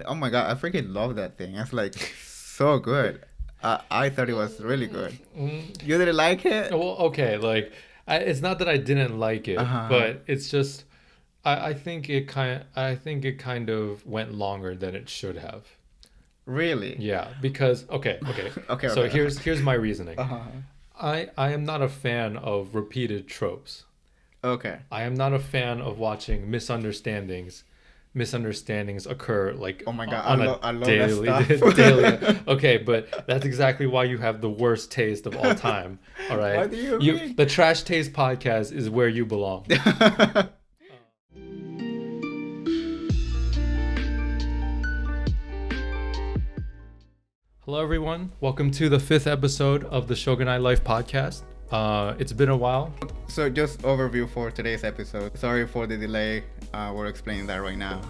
Oh my god, I freaking love that thing. It's like so good. I thought it was really good. Mm, You didn't like it? well, okay, like it's not that I didn't like it, Uh-huh. but it's just I think it kind of went longer than it should have. Really? Yeah, because okay. Okay, So okay. here's my reasoning. Uh-huh. I am not a fan of repeated tropes. Okay. I am not a fan of watching misunderstandings occur like Oh my god, on a I love that daily stuff. daily. Okay, but that's exactly why you have the worst taste of all time. All right, What do you you mean? the Trash Taste podcast is where you belong. Hello, everyone. Welcome to the fifth episode of the Shogunai Life podcast. It's been a while. So just overview for today's episode. Sorry for the delay. We're explaining that right now.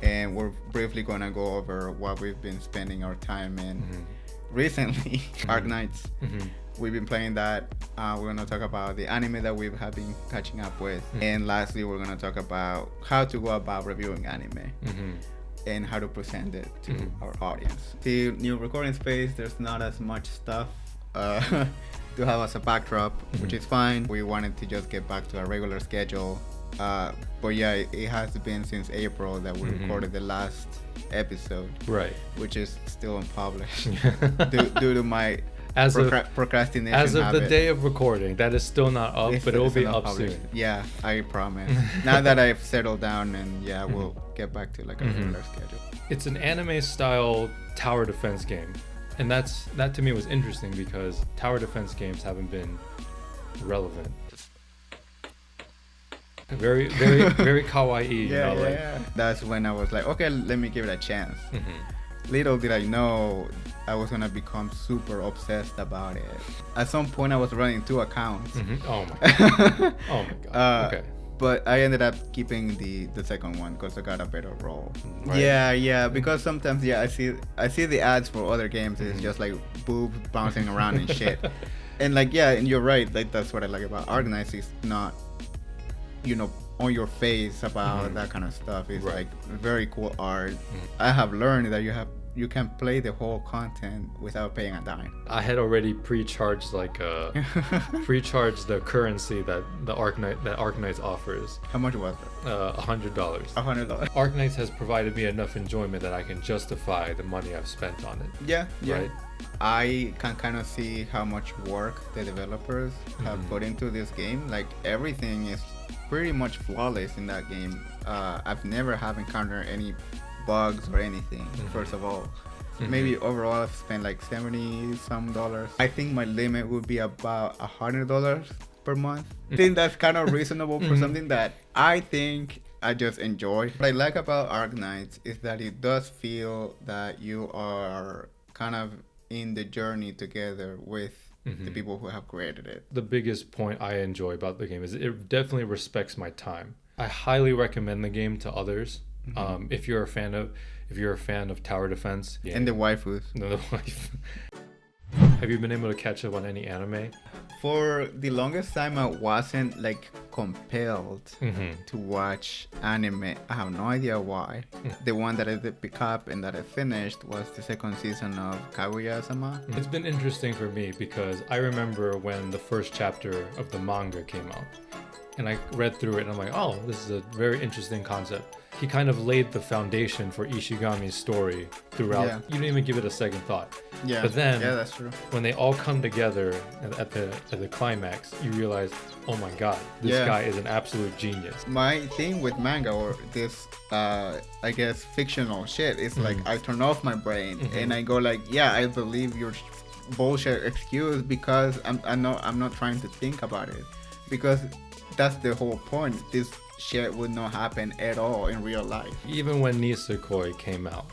And we're briefly gonna go over what we've been spending our time in recently. Arknights. We've been playing that. We're gonna talk about the anime that we have been catching up with. And lastly, we're gonna talk about how to go about reviewing anime. And how to present it to our audience. The new recording space, there's not as much stuff to have as a backdrop, which is fine. We wanted to just get back to our regular schedule. But yeah, it has been since April that we recorded the last episode, Right. which is still unpublished due to my As of procrastination As of the habit. day of recording, that is still not up, It's- but it will it's be not up published. soon. Yeah, I promise. Now that I've settled down, and yeah, we'll get back to like a regular schedule. It's an anime style tower defense game. And that to me was interesting because tower defense games haven't been relevant. Very, very, very kawaii, That's when I was like, okay, let me give it a chance. Little did I know I was gonna become super obsessed about it. At some point, I was running 2 accounts. Oh my god. Oh my god. Okay. But I ended up keeping the second one because I got a better role. Right. Yeah, because sometimes I see the ads for other games. It's just like boobs bouncing around and shit. And like and you're right. Like that's what I like about Arknights. It's not, on your face about that kind of stuff. It's Right. like very cool art. I have learned that you can play the whole content without paying a dime. I had already pre-charged pre-charged the currency that Arknights offers. How much was it? $100. $100. Arknights has provided me enough enjoyment that I can justify the money I've spent on it. Yeah. Right. I can kind of see how much work the developers have put into this game. Like everything is pretty much flawless in that game. I've never have encountered any bugs or anything. First of all, maybe overall I've spent like $70 some. I think my limit would be about $100 per month. I think that's kind of reasonable for something that I think I just enjoy. What I like about Arknights is that it does feel that you are kind of in the journey together with the people who have created it. The biggest point I enjoy about the game is it definitely respects my time. I highly recommend the game to others. If you're a fan of tower defense And the waifus. No, the wife. Have you been able to catch up on any anime? For the longest time, I wasn't like compelled to watch anime. I have no idea why. The one that I did pick up and that I finished was the second season of Kaguya-sama. It's been interesting for me because I remember when the first chapter of the manga came out. And I read through it and I'm like, oh, this is a very interesting concept. He kind of laid the foundation for Ishigami's story throughout. Yeah. You didn't even give it a second thought. Yeah, But then yeah, that's true. when they all come together at the climax, you realize, oh my god, this Yeah. guy is an absolute genius. My thing with manga or this, I guess, fictional shit is like I turn off my brain and I go like, yeah, I believe your bullshit excuse because I'm not trying to think about it, because that's the whole point. This shit would not happen at all in real life. Even when Nisekoi came out,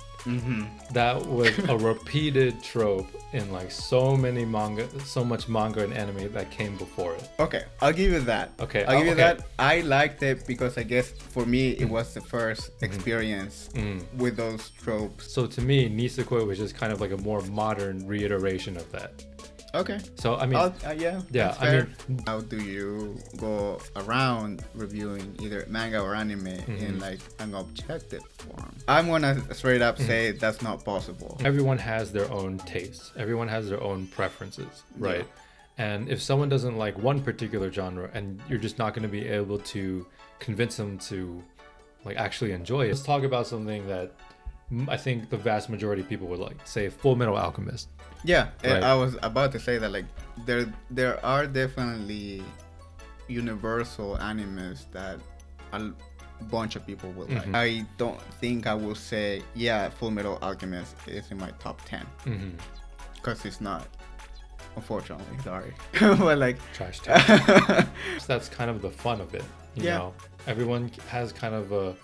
that was a repeated trope in like so much manga and anime that came before it. Okay, I'll give you that. Okay, I'll give you okay. that. I liked it because I guess for me it was the first experience with those tropes. So to me, Nisekoi was just kind of like a more modern reiteration of that. Okay. So I mean, yeah. yeah, That's I fair. mean, How do you go around reviewing either manga or anime in like an objective form? I'm gonna straight up say that's not possible. everyone has their own tastes. Everyone has their own preferences, right? And if someone doesn't like one particular genre, and you're just not going to be able to convince them to like actually enjoy it. Let's talk about something that I think the vast majority of people would like. Say Full Metal Alchemist. Yeah, Right. I was about to say that like there are definitely universal animes that a bunch of people will like. I don't think I will say Full Metal Alchemist is in my top 10 because it's not. Unfortunately, sorry, but like Trash talk. So that's kind of the fun of it, you Yeah. know. Everyone has kind of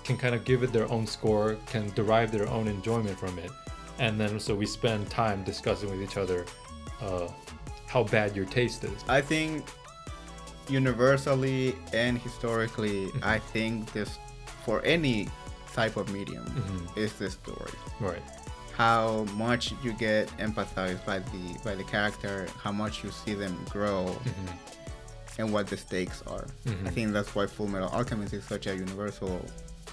can kind of give it their own score, can derive their own enjoyment from it, and then so we spend time discussing with each other how bad your taste is. I think universally and historically, I think this for any type of medium is the story. Right. How much you get empathized by the character, how much you see them grow, and what the stakes are. I think that's why Full Metal Alchemist is such a universal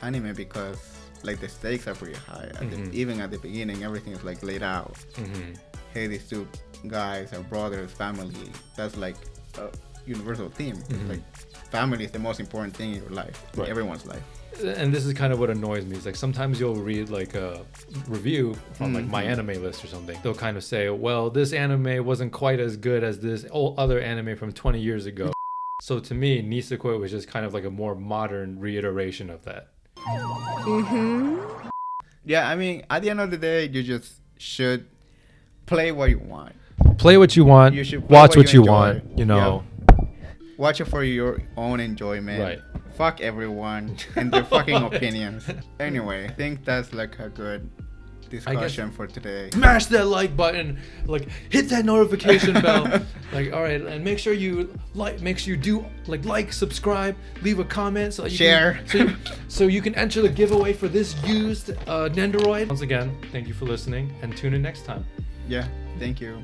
anime, because like the stakes are pretty high. Even at the beginning, everything is like laid out. Hey, these two guys are brothers, family. That's like a universal theme. Like family is the most important thing in your life, in Right. everyone's life. And this is kind of what annoys me. Is like sometimes you'll read like a review from like My Anime List or something. They'll kind of say, well, this anime wasn't quite as good as this other anime from 20 years ago. So to me, Nisekoi was just kind of like a more modern reiteration of that. Yeah, I mean, at the end of the day, you just should play what you want. Play what you want, You should play watch what you enjoy. want, you know. Watch it for your own enjoyment. Right. Fuck everyone and their fucking opinions. Anyway, I think that's like a good discussion for today. Smash that like button, like hit that notification bell, like all right, and make sure you do like, subscribe, leave a comment, so you Share. so you can enter the giveaway for this used Nendoroid. Once again, thank you for listening, and tune in next time. Yeah, thank you.